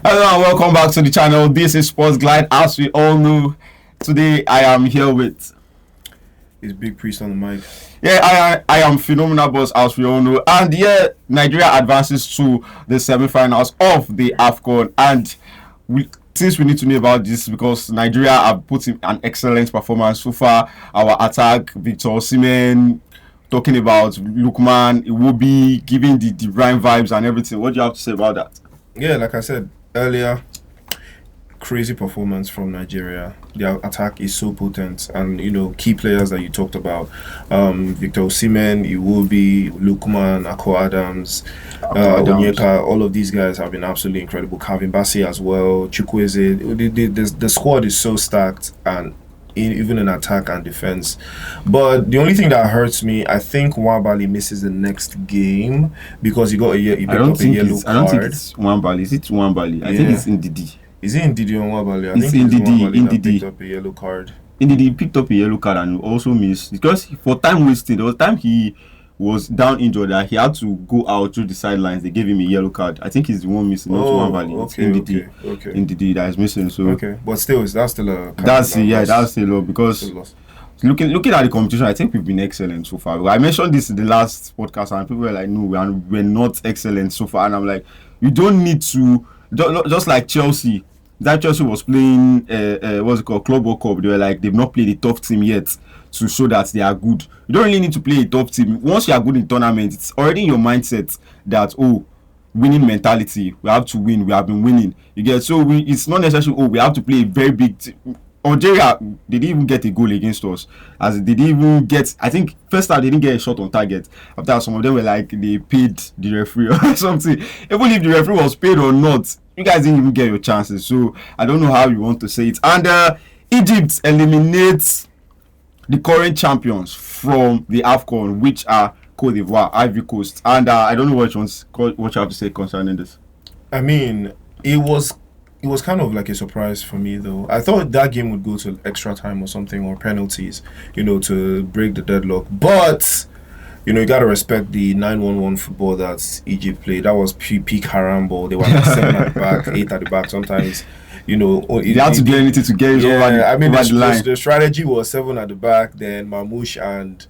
Hello and welcome back to the channel. This is Sports Glide. As we all know, today I am here with... It's Big Priest on the mic. Yeah, I am Phenomenal Boss, as we all know. And yeah, Nigeria advances to the semi-finals of the Afcon. And since we need to know about this, because Nigeria have put in an excellent performance so far. Our attack, Victor Osimhen, talking about Lookman, Iwobi, giving the divine vibes and everything. What do you have to say about that? Yeah, like I said earlier, crazy performance from Nigeria. Their attack is so potent, and key players that you talked about, Victor Osimhen, Iwobi, Lookman, Ako Adams, Onyeka, all of these guys have been absolutely incredible. Calvin Bassey as well, Chukwueze. The squad is so stacked, and even in attack and defense. But the only thing that hurts me, I think Nwabali misses the next game because he picked up a yellow card. I don't think it's Nwabali. Is it Nwabali? I think it's Ndidi. Is it Ndidi or Nwabali? I think it's Ndidi. That picked up a yellow card. Ndidi picked up a yellow card and also missed because for time wasted. There was time he was down injured that he had to go out through the sidelines. They gave him a yellow card. I think he's the one missing, not Nwabali. Okay, it's Ndidi that is missing. So okay, but still, that's still a that's still a because looking at the competition, I think we've been excellent so far. I mentioned this in the last podcast, and people were like, "No, we're not excellent so far." And I'm like, you don't need to just like Chelsea. That Chelsea was playing what's it called, Club World Cup. They were like, they've not played a tough team yet to show that they are good. You don't really need to play a tough team. Once you are good in tournament, it's already in your mindset that winning mentality. We have to win. We have been winning. You get it's not necessarily we have to play a very big team. Algeria, they didn't even get a goal against us. As they didn't even get, I think first half they didn't get a shot on target. After some of them were like they paid the referee or something. Even if the referee was paid or not, you guys didn't even get your chances. So I don't know how you want to say it. And Egypt eliminates the current champions from the Afcon, which are Cote d'Ivoire, Ivory Coast. And I don't know what you have to say concerning this. I mean, it was kind of like a surprise for me, though. I thought that game would go to extra time or something, or penalties, to break the deadlock. But, you got to respect the 9-1-1 football that Egypt played. That was peak haram ball. They were like 7 at the back, 8 at the back. Sometimes, they had to do anything to get it over the line. The strategy was 7 at the back, then Mamouche and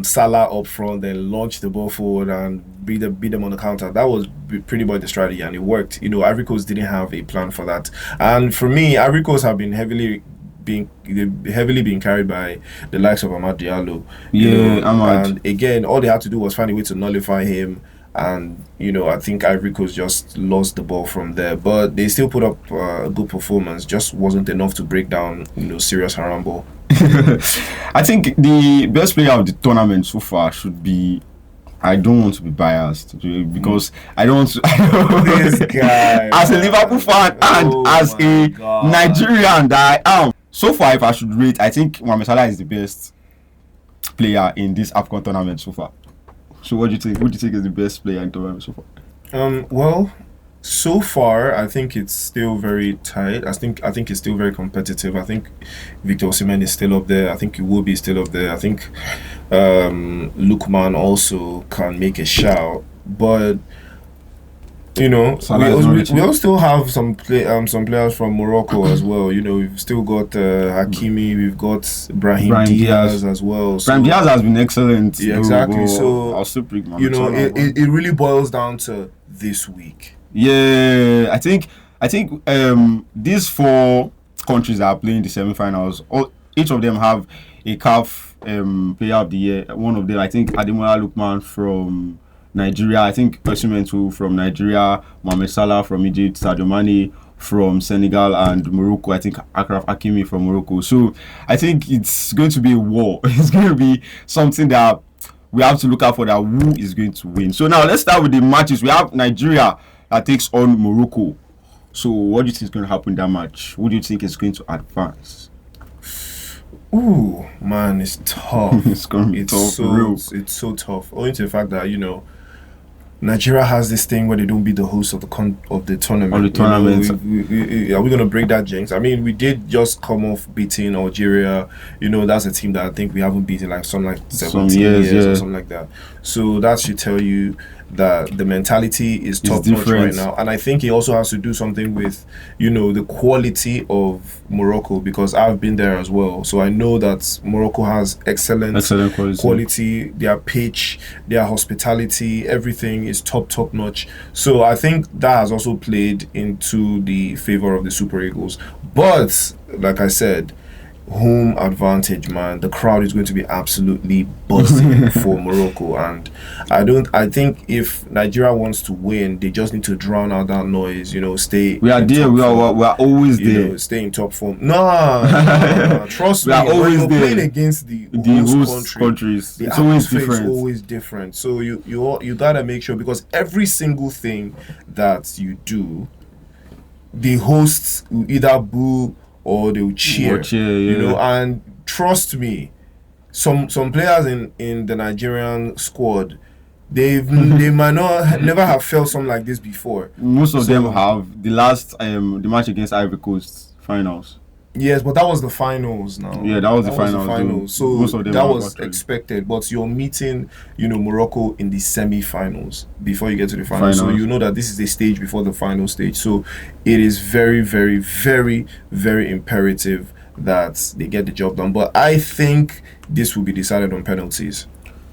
Salah up front, then launch the ball forward and beat them on the counter. That was pretty much the strategy, and it worked. Ivory Coast didn't have a plan for that. And for me, Ivory Coast have been heavily being carried by the likes of Amad Diallo. Amad. And again, all they had to do was find a way to nullify him. And I think Ivory Coast just lost the ball from there, but they still put up a good performance. Just wasn't enough to break down serious haram ball. I think the best player of the tournament so far should be. I don't want to be biased because I don't want to. This guy, as a Liverpool fan and as a Nigerian that I am, so far, if I should rate, I think Mohamed Salah is the best player in this Afcon tournament so far. So what do you think? Who do you think is the best player in the tournament so far? Well, so far I think it's still very tight. I think it's still very competitive. I think Victor Osimhen is still up there. I think Iwobi is still up there. I think Lookman also can make a shout, but we all still have some players from Morocco as well. We've still got Hakimi, we've got Brahim Diaz as well. Brahim Diaz has been excellent. Yeah, exactly. So I'll still pick it really boils down to this week. Yeah, I think these 4 countries that are playing the semi-finals, each of them have a CAF Player of the Year. One of them, I think, Ademola Lookman from Nigeria. I think Osimhen too from Nigeria, Mohamed Salah from Egypt, Sadio Mane from Senegal, and Morocco. I think Achraf Hakimi from Morocco. So I think it's going to be a war. It's going to be something that we have to look out for, that who is going to win. So now let's start with the matches. We have Nigeria that takes on Morocco. So what do you think is going to happen in that match? Who do you think is going to advance? Ooh, man, it's tough. It's going to be tough. It's so tough. Owing to the fact that Nigeria has this thing where they don't be the host of the tournament. Of the tournament. Are we going to break that jinx? I mean, we did just come off beating Algeria. That's a team that I think we haven't beaten like 17 years or something like that. So that should tell you. that the mentality is top notch right different. now, and I think it also has to do something with the quality of Morocco, because I've been there as well, so I know that Morocco has excellent quality. Their pitch, their hospitality, everything is top notch. So I think that has also played into the favor of the Super Eagles. But like I said, home advantage, man. The crowd is going to be absolutely buzzing for Morocco, and I think if Nigeria wants to win, they just need to drown out that noise. Stay. We are there. We are always there. Stay in top form. Nah, trust me. We are always when there. Playing against the host countries. The it's always atmosphere different. is always different. So you gotta make sure, because every single thing that you do, the hosts will either boo or they'll cheer, and trust me, some players in the Nigerian squad, they might never have felt something like this before. Most of them have. The last the match against Ivory Coast finals. Yes, but that was the finals now. Yeah, that was the finals. So most of them that was actually expected. But you're meeting, Morocco in the semi-finals before you get to the finals. So you know that this is the stage before the final stage. So it is very, very, very, very imperative that they get the job done. But I think this will be decided on penalties.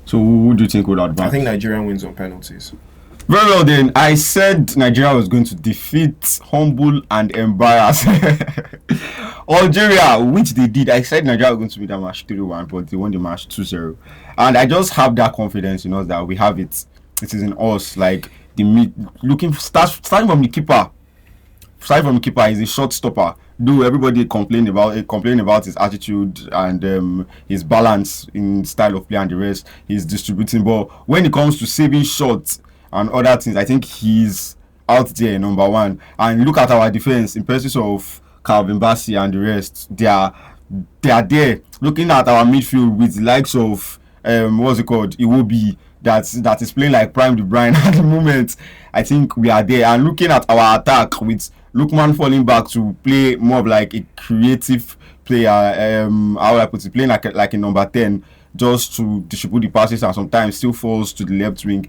So who do you think would advance? I think Nigeria wins on penalties. Very well then. I said Nigeria was going to defeat, humble and embarrass Algeria, which they did. I said Nigeria was going to win that match 3-1, but they won the match 2-0. And I just have that confidence in us that we have it. It is in us. Like starting from the keeper. Starting from the keeper, he's a short stopper. Though everybody complain about his attitude and his balance in style of play and the rest, he's distributing. But when it comes to saving shots and other things, I think he's out there, number one. And look at our defense in presence of Calvin Bassey and the rest. They are there. Looking at our midfield with the likes of Iwobi, that is playing like Prime De Bruyne at the moment. I think we are there. And looking at our attack with Lookman falling back to play more of like a creative player, how I put it, playing like a number 10, just to distribute the passes, and sometimes still falls to the left wing.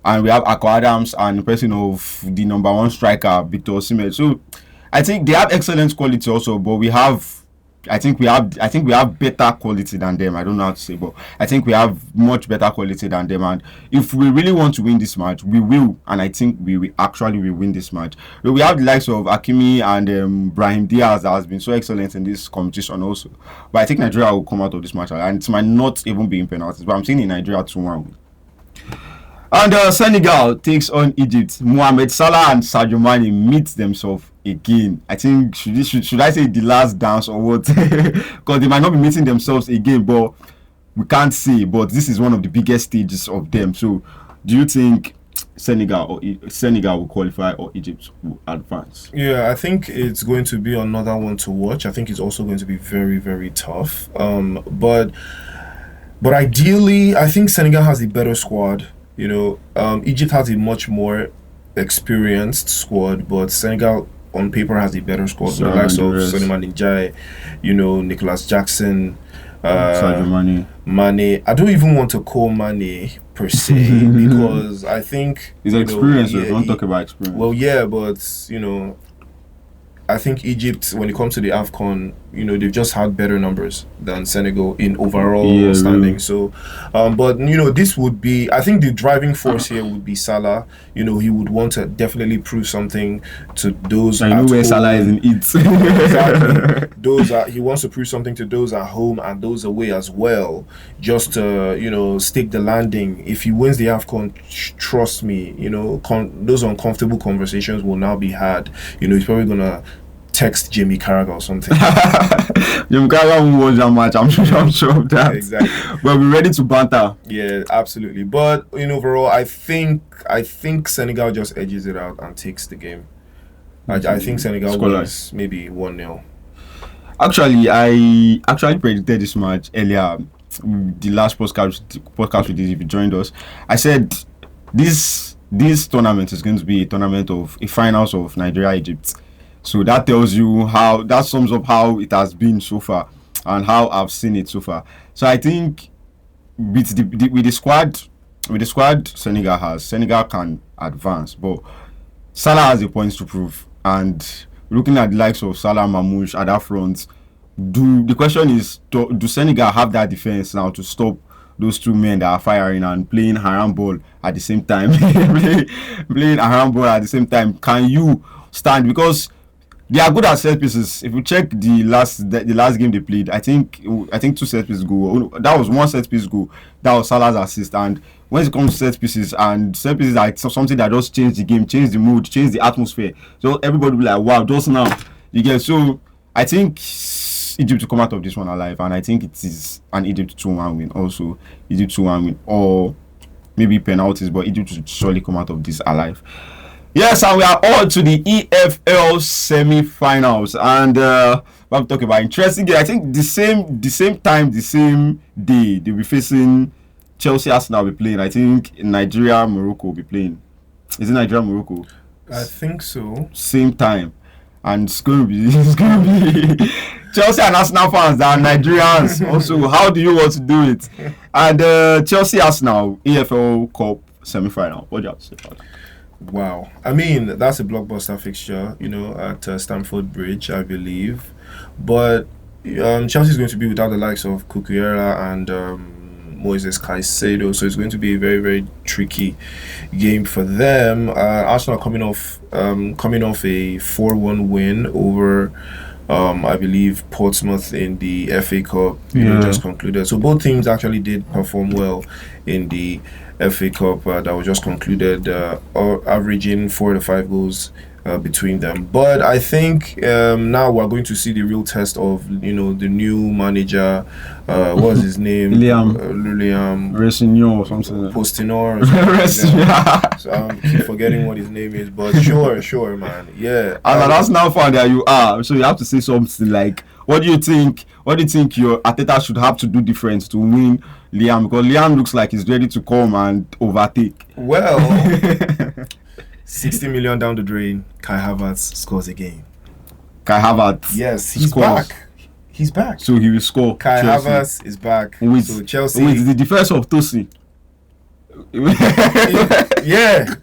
And we have Akko Adams and the person of the number 1 striker, Victor Osimhen. So I think they have excellent quality also, but I think we have better quality than them. I don't know how to say, but I think we have much better quality than them. And if we really want to win this match, we will. And I think we will win this match. We have the likes of Hakimi and Brahim Diaz that has been so excellent in this competition also. But I think Nigeria will come out of this match, and it might not even be in penalties. But I'm saying in Nigeria 2-1. And Senegal takes on Egypt. Mohamed Salah and Sadio Mane meet themselves again. I think should I say the last dance or what? Because they might not be meeting themselves again, but we can't say. But this is one of the biggest stages of them. So, do you think Senegal will qualify or Egypt will advance? Yeah, I think it's going to be another one to watch. I think it's also going to be very, very tough. But ideally, I think Senegal has a better squad. Egypt has a much more experienced squad, but Senegal on paper has a better squad. The likes of Souleymane Ndiaye, Nicholas Jackson, Sadio Mane. I don't even want to call Mane per se because I think his experience. Don't talk about experience. Well, yeah, but I think Egypt, when it comes to the Afcon, they've just had better numbers than Senegal in overall standing. So, but this would be, I think the driving force here would be Salah. He would want to definitely prove something to those. I know where Salah is in it. Exactly. He wants to prove something to those at home and those away as well. Just to stick the landing. If he wins the Afcon, trust me, those uncomfortable conversations will now be had. He's probably gonna text Jamie Carragher or something. Jamie Carragher won't watch that match. I'm sure of that. Exactly. But we're ready to banter. Yeah, absolutely. But overall, I think Senegal just edges it out and takes the game. I think Senegal wins maybe 1-0. Actually, I predicted this match earlier. The last podcast we did, if you joined us, I said this tournament is going to be a tournament of a finals of Nigeria-Egypt. So that sums up how it has been so far and how I've seen it so far. So I think with the squad with the squad Senegal can advance, but Salah has a point to prove. And looking at the likes of Salah, Mamouche at that front, the question is, do Senegal have that defense now to stop those two men that are firing and playing haram ball at the same time? playing haram ball at the same time. Can you stand? Because they are good at set pieces. If you check the last game they played, I think 2 set pieces goal. That was 1 set piece goal. That was Salah's assist. And when it comes to set pieces are something that just change the game, change the mood, change the atmosphere. So everybody will be like, wow, just now. You get, so I think Egypt to come out of this one alive, and I think it is an Egypt 2-1 win. Also, Egypt 2-1 win, or maybe penalties, but Egypt should surely come out of this alive. Yes, and we are on to the EFL semi-finals, and we're talking about interesting game. I think the same time, the same day, they'll be facing Chelsea. Arsenal will be playing. I think Nigeria, Morocco will be playing. Is it Nigeria, Morocco? I think so. Same time, and it's going to be Chelsea and Arsenal fans that are Nigerians. Also, how do you want to do it? And Chelsea Arsenal EFL Cup semi-final. What do you have to say about that? Wow. I mean, that's a blockbuster fixture, at Stamford Bridge, I believe. But Chelsea's going to be without the likes of Cucurella and Moises Caicedo, so it's going to be a very, very tricky game for them. Arsenal coming off a 4-1 win over I believe Portsmouth in the FA Cup just concluded. So both teams actually did perform well in the FA Cup that was just concluded, averaging 4 to 5 goals between them. But I think now we're going to see the real test of the new manager. What was his name? Liam Ressignon or something. Postinor or something. So I keep forgetting what his name is. But sure, man. Yeah. And that's now fun that you are. So you have to say something like, what do you think your Arteta should have to do different to win Liam? Because Liam looks like he's ready to come and overtake. Well, 60 million down the drain, Kai Havertz scores again. Kai Havertz. Yes, he's back. He's back. So he will score. Kai Havertz is back. With Chelsea. With the defense of Tosin. Yeah.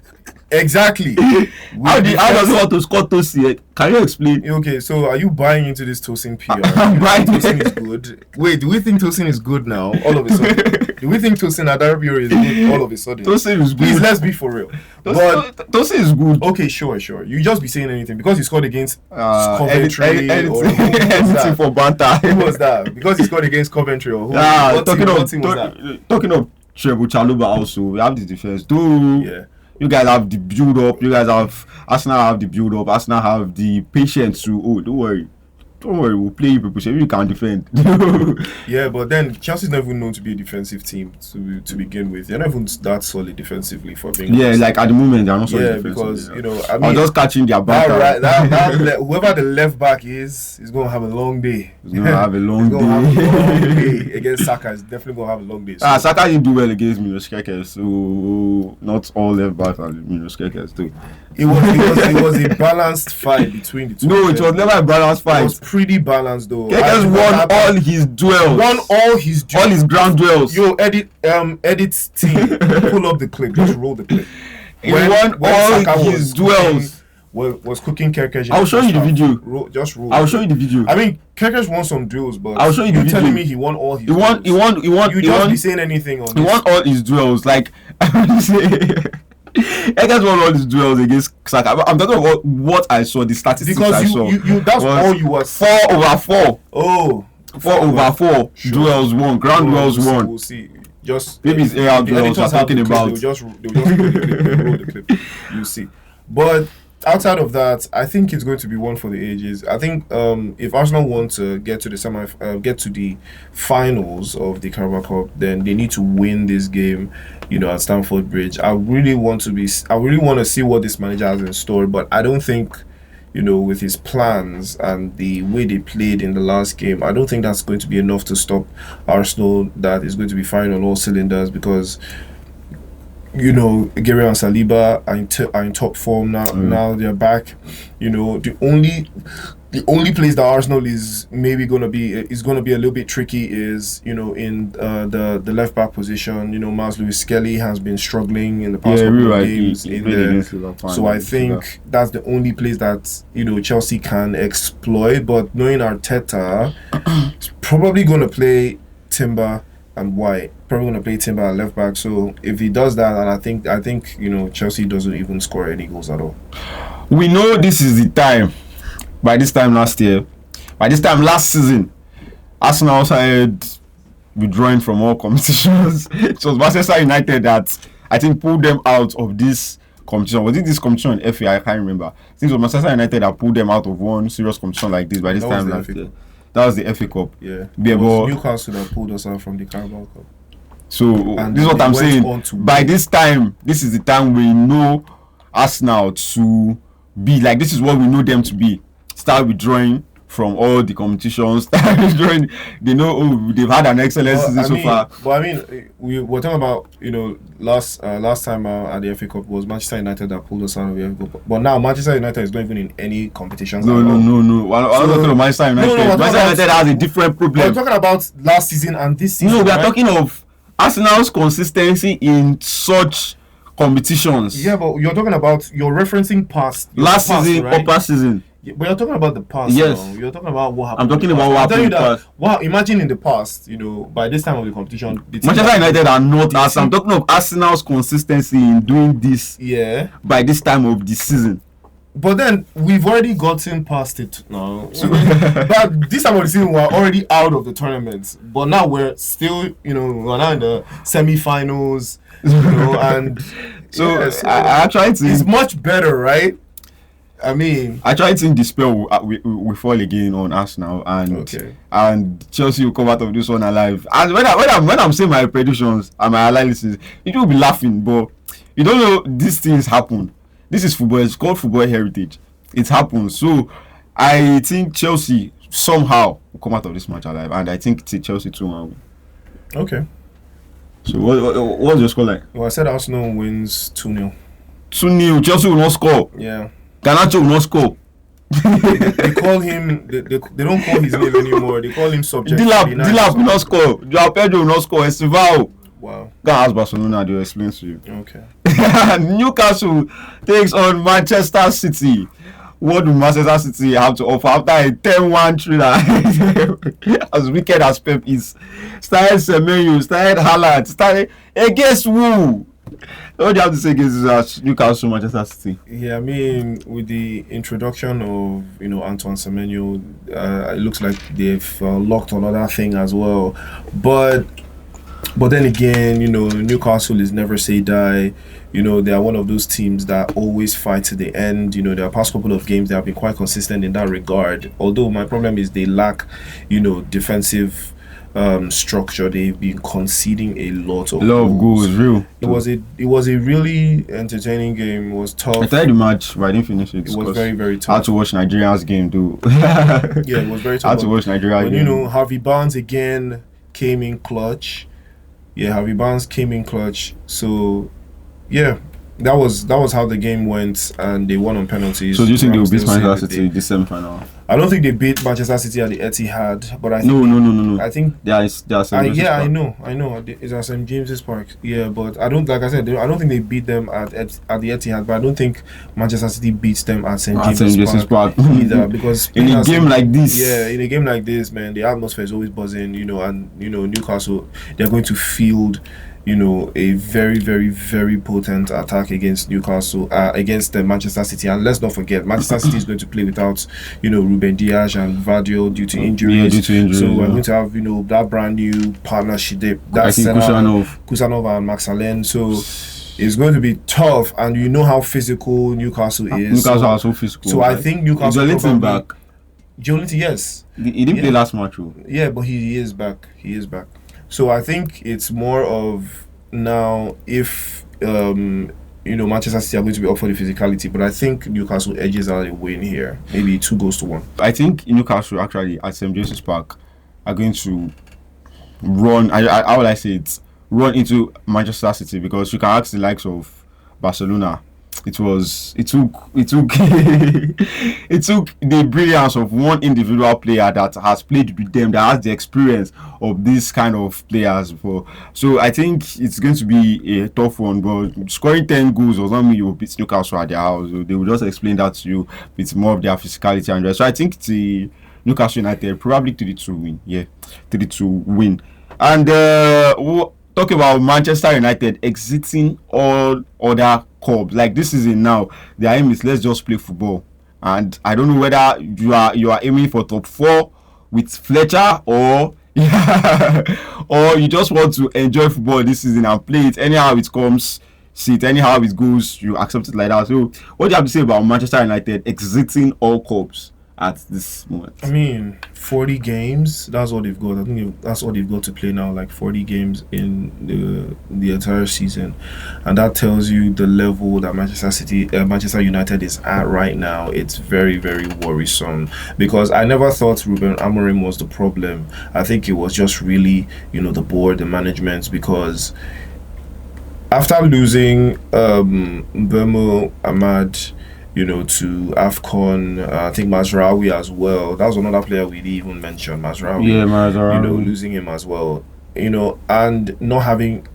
Exactly. How does he want to score Tosin? Can you explain? Okay, so are you buying into this Tosin PR? I'm buying. Tosin is good. Wait, do we think Tosin is good now? All of a sudden. Do we think Tosin Adarabioyo is good all of a sudden? Tosin is good. Please, let's be for real. Tosin is good. Okay, sure. You just be saying anything because he scored against Coventry or anything for banter. Who was that? Because he scored against Coventry or who? Talking of Treble Chaluba also, we have the defense. You guys have the build up. Arsenal have the build up. Arsenal have the patience to. Don't worry, we'll play you people. So you can defend. Yeah, but then Chelsea's not even known to be a defensive team to begin with. They're not even that solid defensively for being. Yeah, like at the moment they're not solid defensively. Because I mean, I'm just catching their back. Whoever the left back is gonna have a long day. He's gonna have a long day against Saka. He's definitely gonna have a long day. So. Saka didn't do well against Miloskekes, so not all left backs are Miloskekes too. It was a balanced fight between the two. No, it was never a balanced fight. It was pretty balanced though. Kekes won all his duels. All his ground duels. Yo, edit team, pull up the clip. Just roll the clip. He won all his duels. Was cooking Kerkesh. I'll show you the video. Roll. I'll show you the video. I mean, Kerkesh won some duels, but I'll show you the video. You're telling me he won all his duels. He won. You just be saying anything on He won all his duels. Like, Eggers won all his duels against Saka. I'm talking about what I saw, the statistics I saw. Because that's all you were. 4/4. Oh. 4/4 duels won. Ground duels won. We'll see. Just maybe it's air duels I'm talking about. They'll just roll the clip. You see. But outside of that, I think it's going to be one for the ages. I think if Arsenal want to get to the finals of the Carabao Cup, then they need to win this game, at Stamford Bridge. I really want to see what this manager has in store, but I don't think, with his plans and the way they played in the last game, I don't think that's going to be enough to stop Arsenal. That is going to be firing on all cylinders because. Guerrero and Saliba are in top form now. Now they're back. The The only place that Arsenal is maybe going to be a little bit tricky is, you know, in the left back position. You know, Miles Lewis Skelly has been struggling in the past couple of games in there. So I think that's the only place that, you know, Chelsea can exploit. But knowing Arteta, is probably going to play Timber and White. Probably going to play Timber at left back. So if he does that, and I think you know, Chelsea doesn't even score any goals at all. We know this is the time. By this time last season, Arsenal started withdrawing from all competitions. It was Manchester United that I think pulled them out of this competition. Was it this competition in FA? I can't remember. I think it was Manchester United that pulled them out of one serious competition like this by this time last year. That was the FA Cup. Yeah. It was Newcastle that pulled us out from the Carabao Cup. So this is what I'm saying. By this time, this is the time we know Arsenal to be like, this is what we know them to be. Start withdrawing from all the competitions. Start withdrawing. They know they've had an excellent season so far. But I mean, we were talking about, you know, last time at the FA Cup was Manchester United that pulled us out of the FA Cup. But now Manchester United is not even in any competitions. No. I'm not talking about Manchester United. Manchester United has a different problem. We're talking about last season and this season. No, we are talking of Arsenal's consistency in such competitions. Yeah, but you're referencing past last season, right? Or past season. Yeah, but you're talking about the past. Yes. Now. You're talking about what happened. I'm talking about what happened in the past. Wow, imagine in the past, you know, by this time of the competition, Manchester United are not Arsenal. I'm talking of Arsenal's consistency in doing this. Yeah. By this time of the season. But then we've already gotten past it now. But this time of the season, we're already out of the tournament. But now we're still, you know, we're now in the semi-finals, you know, and so yeah, I actually think it's much better, right? I mean, I try to think the spell we fall again on Arsenal, and Chelsea will come out of this one alive. And when I'm saying my predictions and my analysis, it will be laughing, but you don't know these things happen. This is football. It's called football heritage. It happens. So I think Chelsea somehow will come out of this match alive, and I think it's Chelsea 2-1. Okay. So what's your score like? Well, I said Arsenal wins 2-0. 2-0. Chelsea will not score. Yeah. Garnacho will not score. They call him. They don't call his name anymore. They call him subject. Dilap will not score. Joao Pedro will not score. Estivao. Wow. Go ask Barcelona. They'll explain to you. Okay. Newcastle takes on Manchester City. What do Manchester City have to offer after a 10-1 thriller? As wicked as Pep is, started Semenyo, started Haaland, started against who? What do you have to say against Newcastle, Manchester City? Yeah, I mean, with the introduction of, you know, Antoine Semenyo, it looks like they've locked another thing as well. But then again, you know, Newcastle is never say die. You know, they are one of those teams that always fight to the end. You know, their past couple of games, they have been quite consistent in that regard. Although my problem is they lack, you know, defensive structure. They've been conceding a lot of goals. Real. It was a really entertaining game. It was tough. I tried the match, but I didn't finish it. It was very, very tough. I had to watch Nigeria's game too. Yeah, it was very tough. I had to watch Nigeria's game. You know, Harvey Barnes again came in clutch. Yeah, Harvey Barnes came in clutch. So, yeah, that was how the game went, and they won on penalties. So do you think they will beat Manchester City in the semi-final? I don't think they beat Manchester City at the Etihad, but I think no. I think they are St. James's Park. I know. It's at St. James's Park. Yeah, but I don't, like I said, I don't think they beat them at the Etihad, but I don't think Manchester City beats them at St. James's Park either, because in a game like this, in a game like this, man, the atmosphere is always buzzing, you know, and you know, Newcastle, they're going to field, you know, a very, very, very potent attack against Newcastle, against Manchester City. And let's not forget, Manchester City is going to play without, you know, Ruben Dias and Vardio due to injuries. Yeah, due to injuries. So we're going to have, you know, that brand new partnership. That's Kusanov and Max Allen. So it's going to be tough, and you know how physical Newcastle is. Newcastle are so physical. So right? I think Newcastle. Is Jolinton back? Jolinton, yes. He didn't play last match, though. Yeah, but he is back. He is back. So I think it's more of now if you know, Manchester City are going to be up for the physicality, but I think Newcastle edges out a win here, maybe 2-1. I think Newcastle actually at St. James's Park are going to run. How will I say it? Run into Manchester City, because you can ask the likes of Barcelona. it took it took the brilliance of one individual player that has played with them, that has the experience of this kind of players before. So I think it's going to be a tough one, but scoring 10 goals does not mean you will beat Newcastle at their house. So they will just explain that to you with more of their physicality and rest. So I think the Newcastle United probably 3-2 win. Yeah, 3-2 win. And talk about Manchester United exiting all other clubs. Like this season now, their aim is let's just play football. And I don't know whether you are aiming for top 4 with Fletcher, or or you just want to enjoy football this season and play it anyhow it comes, see it anyhow it goes, you accept it like that. So what do you have to say about Manchester United exiting all clubs at this moment? I mean, 40 games, that's all they've got. I think that's all they've got to play now, like 40 games in the entire season. And that tells you the level that Manchester United is at right now. It's very, very worrisome, because I never thought Ruben Amorim was the problem. I think it was just really, the board, the management, because after losing Bermo Ahmad, to Afcon, I think Mazraoui as well. That was another player we didn't even mention, Mazraoui. Yeah, Mazraoui. Losing him as well. And not having,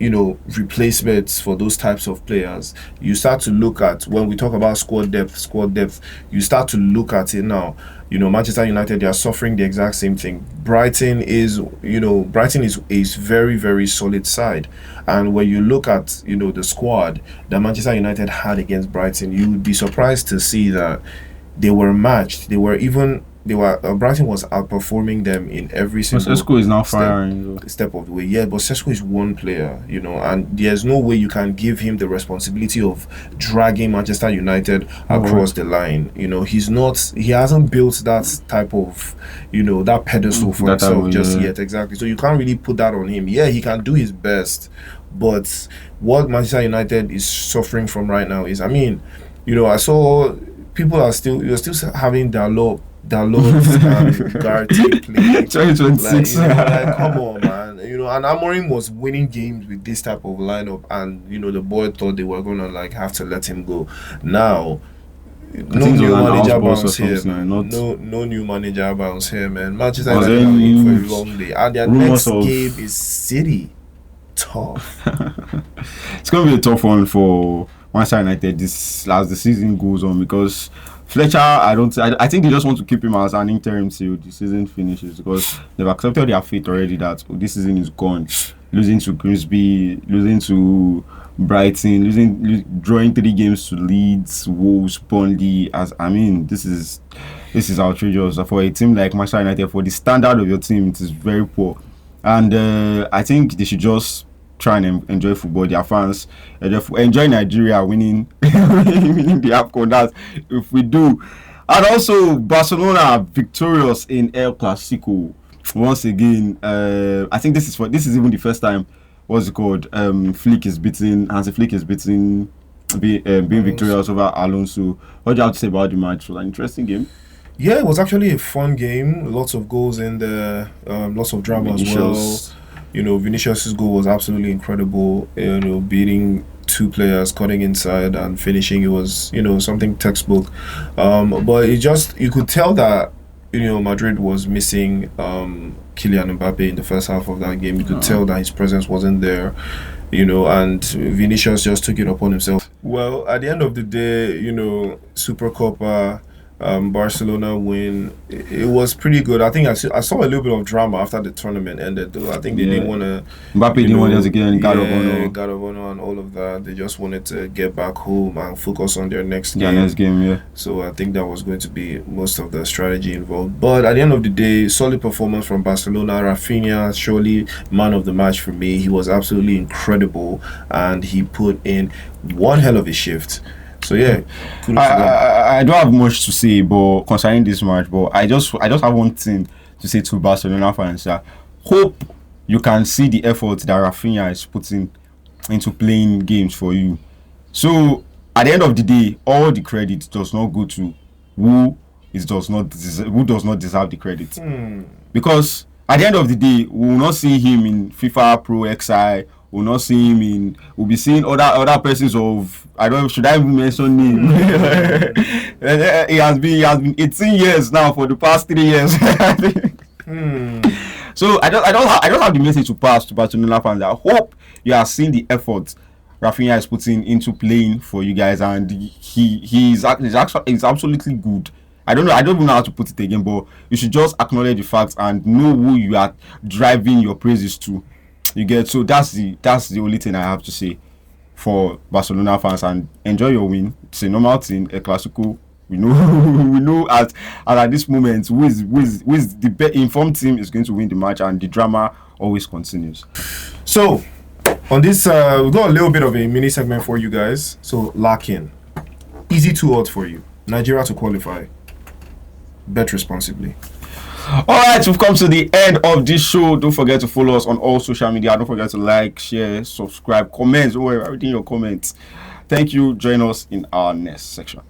replacements for those types of players. You start to look at, when we talk about squad depth, you start to look at it now. Manchester United, they are suffering the exact same thing. Brighton is a very, very solid side. And when you look at, the squad that Manchester United had against Brighton, you would be surprised to see that they were matched. Brighton was outperforming them in every single Sesko is now firing step of the way. Yeah, but Sesko is one player, and there's no way you can give him the responsibility of dragging Manchester United across the line. He hasn't built that type of, that pedestal for himself just yet. Exactly. So you can't really put that on him. Yeah, he can do his best, but what Manchester United is suffering from right now is, I saw you're still having Dalot Garty playing 2026. Come on, man. And Amorim was winning games with this type of lineup, and the board thought they were gonna have to let him go. Now, no new manager bounce here. No new manager bounce here, man. Manchester United are in for a long day, and their next game is City. Tough. It's gonna be a tough one for Manchester United as the season goes on, because Fletcher, I think they just want to keep him as an interim till the season finishes, because they've accepted their fate already that this season is gone. Losing to Grimsby, losing to Brighton, drawing 3 games to Leeds, Wolves, Burnley. This is outrageous for a team like Manchester United. For the standard of your team, it is very poor, and I think they should just try and enjoy football. Their fans enjoy Nigeria winning winning the Afcon. That's if we do. And also Barcelona victorious in El Clasico once again. I think this is even the first time, what's it called, Hansi Flick is being victorious over Alonso. What do you have to say about the match? It was an interesting game. Yeah, it was actually a fun game. Lots of goals in there, lots of drama as well. Vinicius' goal was absolutely incredible. Beating 2 players, cutting inside and finishing. It was, something textbook. But you could tell that, Madrid was missing Kylian Mbappe in the first half of that game. You could tell that his presence wasn't there, and Vinicius just took it upon himself. Well, at the end of the day, Supercopa, Barcelona win. It was pretty good. I think I saw a little bit of drama after the tournament ended, though. I think they didn't want to. Mbappe didn't want to get God of Honor and all of that. They just wanted to get back home and focus on their next game. Yeah. So I think that was going to be most of the strategy involved. But at the end of the day, solid performance from Barcelona. Rafinha, surely man of the match for me. He was absolutely incredible, and he put in one hell of a shift. So yeah, I don't have much to say, but concerning this match, but I just have one thing to say to Barcelona fans. Hope you can see the effort that Rafinha is putting into playing games for you. So at the end of the day, all the credit does not go to who does not deserve the credit, because at the end of the day, we will not see him in FIFA Pro XI We'll not see him in. We'll be seeing other persons of. I don't. Should I even mention name? He has been 18 years now for the past 3 years. So I don't have the message to pass to Barcelona fans. I hope you are seeing the effort Rafinha is putting into playing for you guys, and he's absolutely good. I don't even know how to put it again, but you should just acknowledge the facts and know who you are driving your praises to. You get, so that's the only thing I have to say for Barcelona fans, and enjoy your win. It's a normal thing, a Clasico. We know at this moment who is the best informed team is going to win the match, and the drama always continues. So on this, we've got a little bit of a mini segment for you guys. So lock in. Easy 2 odds for you. Nigeria to qualify. Bet responsibly. Alright, we've come to the end of this show. Don't forget to follow us on all social media. Don't forget to like, share, subscribe, comment. Don't worry, everything in your comments. Thank you. Join us in our next section.